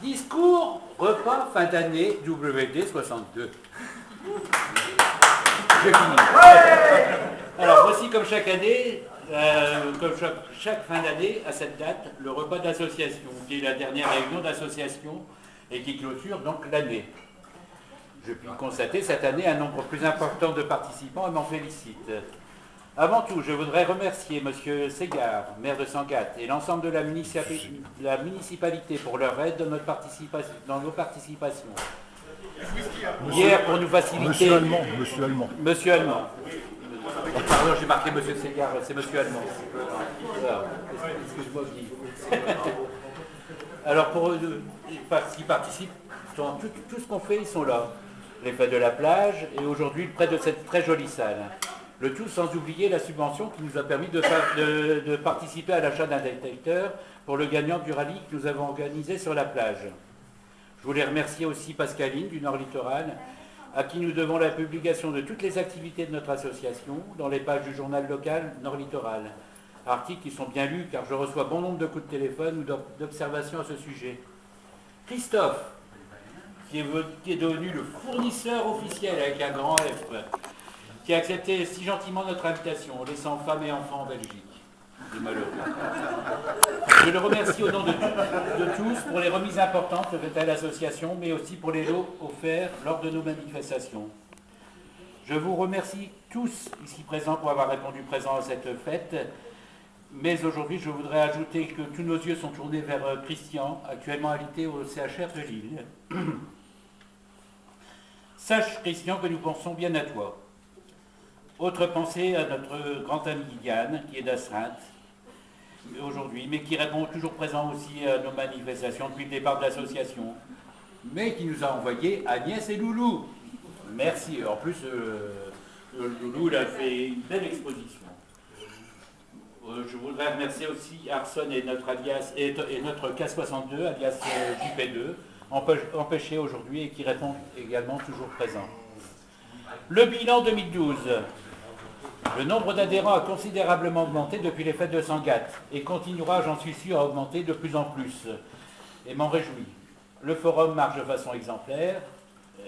Discours, repas, fin d'année, WD 62. J'ai fini. Alors voici comme chaque année, comme chaque fin d'année, à cette date, le repas d'association, qui est la dernière réunion d'association et qui clôture donc l'année. Je puis constater cette année un nombre plus important de participants et m'en félicite. Avant tout, je voudrais remercier M. Ségard, maire de Sangatte, et l'ensemble de la municipalité pour leur aide dans nos participations. Hier, pour nous faciliter... Monsieur Allemand. Monsieur Allemand. Oh, pardon, j'ai marqué Monsieur Ségard, c'est Monsieur Allemand. Excuse-moi, Guy. Alors, pour eux qui participent, tout ce qu'on fait, ils sont là. Les fêtes de la plage, et aujourd'hui, près de cette très jolie salle. Le tout sans oublier la subvention qui nous a permis de participer à l'achat d'un détecteur pour le gagnant du rallye que nous avons organisé sur la plage. Je voulais remercier aussi Pascaline du Nord Littoral, à qui nous devons la publication de toutes les activités de notre association dans les pages du journal local Nord Littoral. Articles qui sont bien lus car je reçois bon nombre de coups de téléphone ou d'observations à ce sujet. Christophe, qui est devenu le fournisseur officiel avec un grand F, qui a accepté si gentiment notre invitation, laissant femmes et enfants en Belgique. Des malheureux. Je le remercie au nom de tous pour les remises importantes faites à l'association, mais aussi pour les lots offerts lors de nos manifestations. Je vous remercie tous ici présents pour avoir répondu présent à cette fête, mais aujourd'hui je voudrais ajouter que tous nos yeux sont tournés vers Christian, actuellement invité au CHR de Lille. Sache, Christian, que nous pensons bien à toi. Autre pensée à notre grand ami Yann, qui est d'Astreinte aujourd'hui, mais qui répond toujours présent aussi à nos manifestations depuis le départ de l'association, mais qui nous a envoyé Agnès et Loulou. Merci. En plus, Loulou il a fait une belle exposition. Je voudrais remercier aussi Arson et notre alias et notre K62, alias JP2, empêché aujourd'hui et qui répond également toujours présent. Le bilan 2012. Le nombre d'adhérents a considérablement augmenté depuis les fêtes de Sangatte et continuera, j'en suis sûr, à augmenter de plus en plus et m'en réjouis. Le forum marche de façon exemplaire,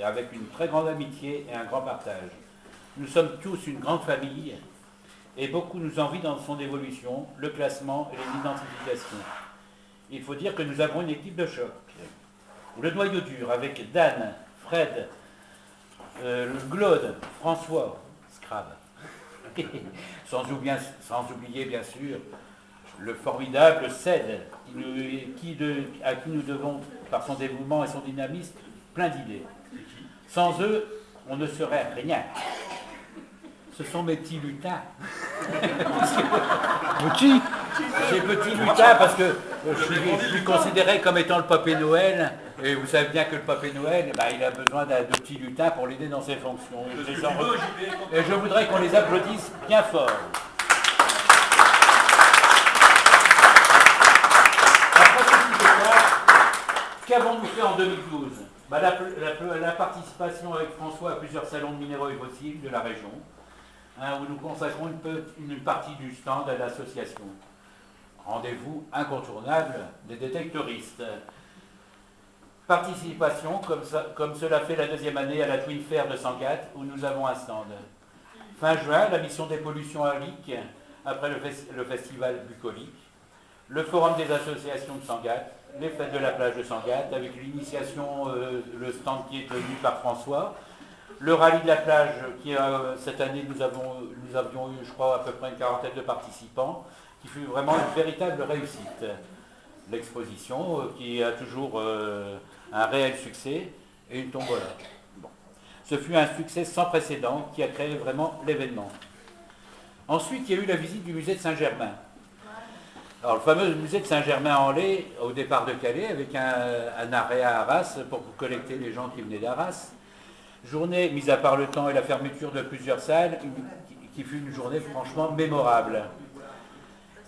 avec une très grande amitié et un grand partage. Nous sommes tous une grande famille et beaucoup nous envient dans son évolution, le classement et les identifications. Il faut dire que nous avons une équipe de choc. Le noyau dur avec Dan, Fred, Claude, François, Scrab. sans oublier bien sûr le formidable Ced, à qui nous devons, par son dévouement et son dynamisme, plein d'idées. Sans eux, on ne serait rien. Ce sont mes petits lutins. Petit. Ces petits lutins parce que je suis considéré comme étant le Papé Noël, et vous savez bien que le Papé Noël, il a besoin de petits lutins pour l'aider dans ses fonctions. Et je voudrais qu'on les applaudisse bien fort. Qu'avons-nous fait en 2012 la participation avec François à plusieurs salons de minéraux et fossiles de la région, où nous consacrons une partie du stand à l'association. Rendez-vous incontournable des détectoristes. Participation, comme cela fait la deuxième année à la Twin Fair de Sangatte, où nous avons un stand. Fin juin, la mission des pollutions à Lic, après le festival bucolique, le forum des associations de Sangatte, les fêtes de la plage de Sangatte, avec l'initiation, le stand qui est tenu par François, le rallye de la plage, cette année nous avions eu, je crois, à peu près une quarantaine de participants, qui fut vraiment une véritable réussite. L'exposition, qui a toujours un réel succès, et une tombola. Bon. Ce fut un succès sans précédent qui a créé vraiment l'événement. Ensuite, il y a eu la visite du musée de Saint-Germain. Alors, le fameux musée de Saint-Germain-en-Laye, au départ de Calais, avec un arrêt à Arras pour collecter les gens qui venaient d'Arras. Journée, mis à part le temps et la fermeture de plusieurs salles, qui fut une journée franchement mémorable.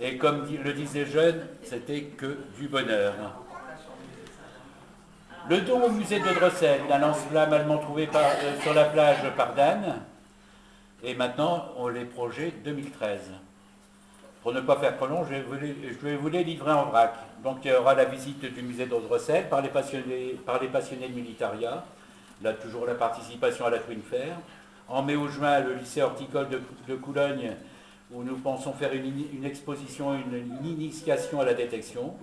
Et comme le disent les jeunes, c'était que du bonheur. Le don au musée de Drossel, d'un lance-flamme allemand trouvé sur la plage par Dan, et maintenant, on les projets 2013. pour ne pas faire trop long, je vais vous les livrer en vrac. Donc il y aura la visite du musée d'Audrecel par les passionnés de Militaria, là toujours la participation à la Twin Fair. En mai ou juin, le lycée horticole de Coulogne, où nous pensons faire une exposition, une initiation à la détection,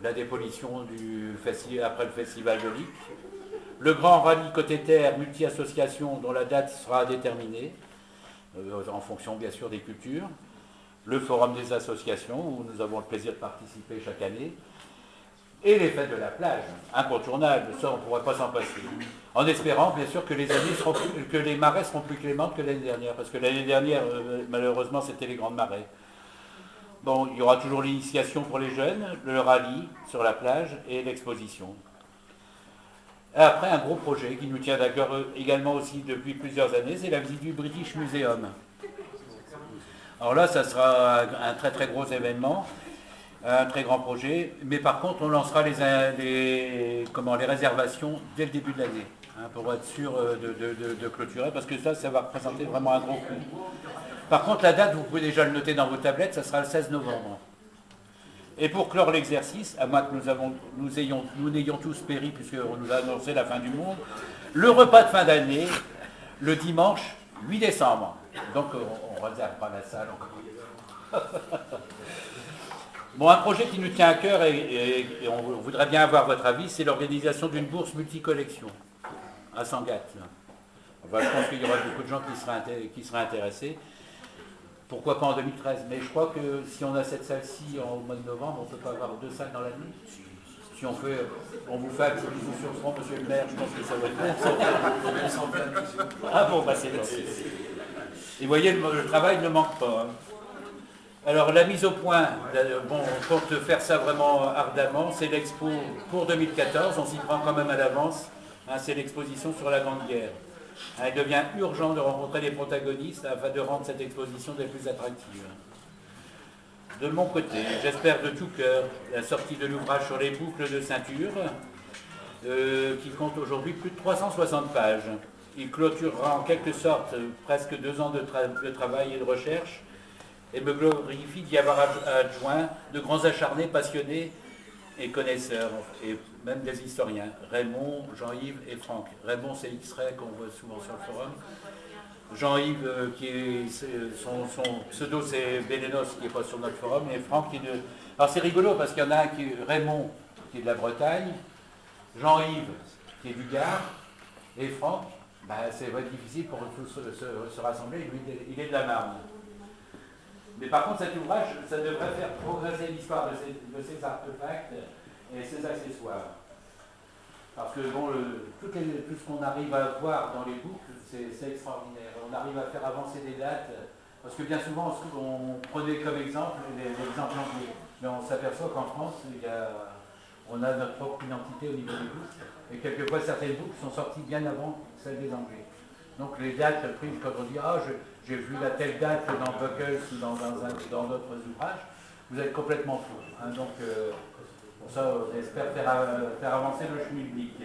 la dépollution après le festival de Lic. Le grand rallye côté terre, multi-association, dont la date sera déterminée, en fonction bien sûr des cultures. Le forum des associations, où nous avons le plaisir de participer chaque année. Et les fêtes de la plage, incontournables, ça on ne pourrait pas s'en passer. En espérant bien sûr que les marées seront plus clémentes que l'année dernière, parce que l'année dernière, malheureusement, c'était les grandes marées. Bon, il y aura toujours l'initiation pour les jeunes, le rallye sur la plage et l'exposition. Après, un gros projet qui nous tient à cœur également aussi depuis plusieurs années, c'est la visite du British Museum. Alors là, ça sera un très très gros événement, un très grand projet, mais par contre, on lancera les réservations dès le début de l'année, hein, pour être sûr de clôturer, parce que ça va représenter vraiment un gros coup. Par contre, la date, vous pouvez déjà le noter dans vos tablettes, ça sera le 16 novembre. Et pour clore l'exercice, à moins que nous n'ayons tous péri, puisqu'on nous a annoncé la fin du monde, le repas de fin d'année, le dimanche 8 décembre. Donc on ne réserve pas la salle encore. Bon, un projet qui nous tient à cœur et on voudrait bien avoir votre avis, c'est l'organisation d'une bourse multicollection à Sangatte. Enfin, je pense qu'il y aura beaucoup de gens qui seraient intéressés. Pourquoi pas en 2013? Mais je crois que si on a cette salle-ci au mois de novembre, on ne peut pas avoir deux salles dans l'année. Si on vous fait un petit bisou sur le front, monsieur le maire, je pense que ça va être bon. Ah bon, bah c'est bon. Et vous voyez, le travail ne manque pas. Hein. Alors la mise au point, bon, pour te faire ça vraiment ardemment, c'est l'expo pour 2014, on s'y prend quand même à l'avance, hein, c'est l'exposition sur la Grande Guerre. Hein, il devient urgent de rencontrer les protagonistes afin de rendre cette exposition des plus attractives. De mon côté, j'espère de tout cœur la sortie de l'ouvrage sur les boucles de ceinture, qui compte aujourd'hui plus de 360 pages. Il clôturera en quelque sorte presque 2 ans de travail et de recherche, et me glorifie d'y avoir adjoint de grands acharnés, passionnés et connaisseurs, et même des historiens, Raymond, Jean-Yves et Franck. Raymond, c'est X-Ray qu'on voit souvent sur le forum. Jean-Yves, son pseudo, c'est Bélénos, qui n'est pas sur notre forum, et Franck, qui est de... Alors c'est rigolo, parce qu'il y en a un qui est Raymond, qui est de la Bretagne, Jean-Yves, qui est du Gard, et Franck, bah, c'est vrai difficile pour tous se rassembler, lui, il est de la Marne. Mais par contre, cet ouvrage, ça devrait faire progresser l'histoire de ces artefacts et ces accessoires. Parce que bon, tout ce qu'on arrive à voir dans les boucles, c'est extraordinaire. On arrive à faire avancer des dates, parce que bien souvent, on prenait comme exemple l'exemple anglais. Mais on s'aperçoit qu'en France, on a notre propre identité au niveau des boucles. Et quelquefois, certaines boucles sont sorties bien avant celles des Anglais. Donc les dates prises, quand on dit « Ah, j'ai vu la telle date dans Buckles ou dans d'autres ouvrages », vous êtes complètement fou. Hein, donc, pour ça, on espère faire avancer le schmilblick.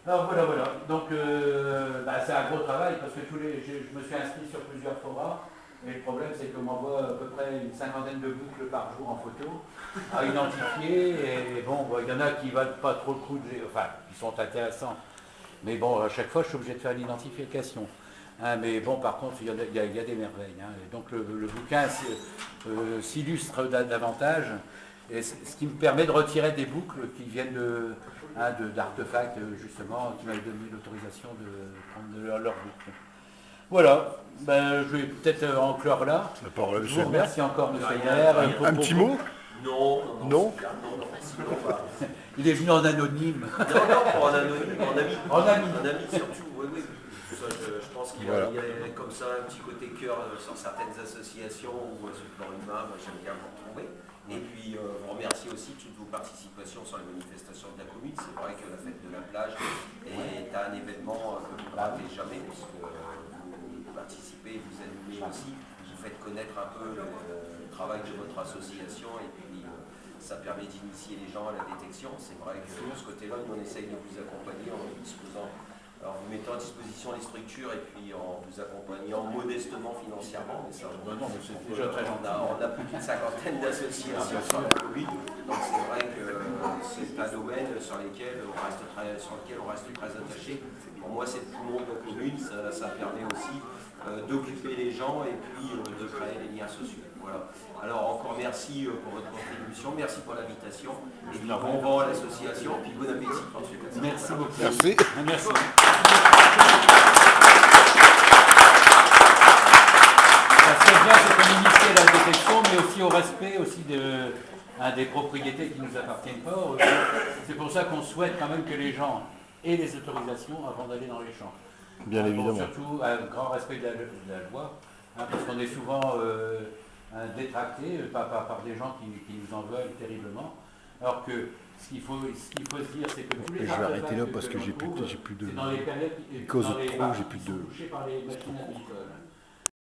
Alors voilà. Donc, c'est un gros travail parce que je me suis inscrit sur plusieurs forums. Et le problème, c'est qu'on m'envoie à peu près une 50aine de boucles par jour en photo à identifier. Et bon, il y en a qui ne valent pas trop le coup, enfin, qui sont intéressants. Mais bon, à chaque fois, je suis obligé de faire l'identification. Hein, mais bon, par contre, il y a des merveilles. Hein. Et donc, le bouquin s'illustre davantage. Et ce qui me permet de retirer des boucles qui viennent d'artefacts, justement, qui m'avaient donné l'autorisation de prendre leurs boucles. Voilà, je vais peut-être en clore là. Je vous remercie encore, monsieur le maire. Un petit mot? Non. Il est venu en anonyme. Non, pas en anonyme, en ami. En ami surtout, oui. Ça, je pense qu'il y a comme ça un petit côté cœur sur certaines associations ou sur le plan humain, moi j'aime bien vous retrouver. Et puis vous remercier aussi toutes vos participations sur les manifestations de la commune. C'est vrai que la fête de la plage est un événement que vous ne ratez jamais, puisque vous participez, vous animez aussi, vous faites connaître un peu le travail de votre association et puis ça permet d'initier les gens à la détection. C'est vrai que de ce côté-là, nous on essaye de vous accompagner en disposant Alors vous mettez en disposition les structures et puis en vous accompagnant modestement financièrement. Mais ça, non, mais c'est déjà très gentil. On a plus d'une cinquantaine d'associations sur la commune, donc c'est vrai que c'est un domaine sur lequel on reste très attaché. Pour moi, c'est tout le monde de la commune, ça permet aussi d'occuper les gens et puis de créer des liens sociaux. Voilà. Alors encore merci pour votre contribution, merci pour l'invitation, et puis bon vent à l'association, puis bon appétit ensuite. Merci beaucoup. Merci. Merci. Ça serait bien de communiquer à la détection, mais aussi au respect aussi des propriétés qui ne nous appartiennent pas. C'est pour ça qu'on souhaite quand même que les gens aient les autorisations avant d'aller dans les champs. Bien évidemment. Surtout un grand respect de la loi, parce qu'on est souvent détracté par des gens qui nous en veulent terriblement. Alors que ce qu'il faut se dire, c'est que tous les Je vais arrêter là parce que j'ai plus de. dans les périodes cause de trop, j'ai plus de. touchés par les machines agricoles.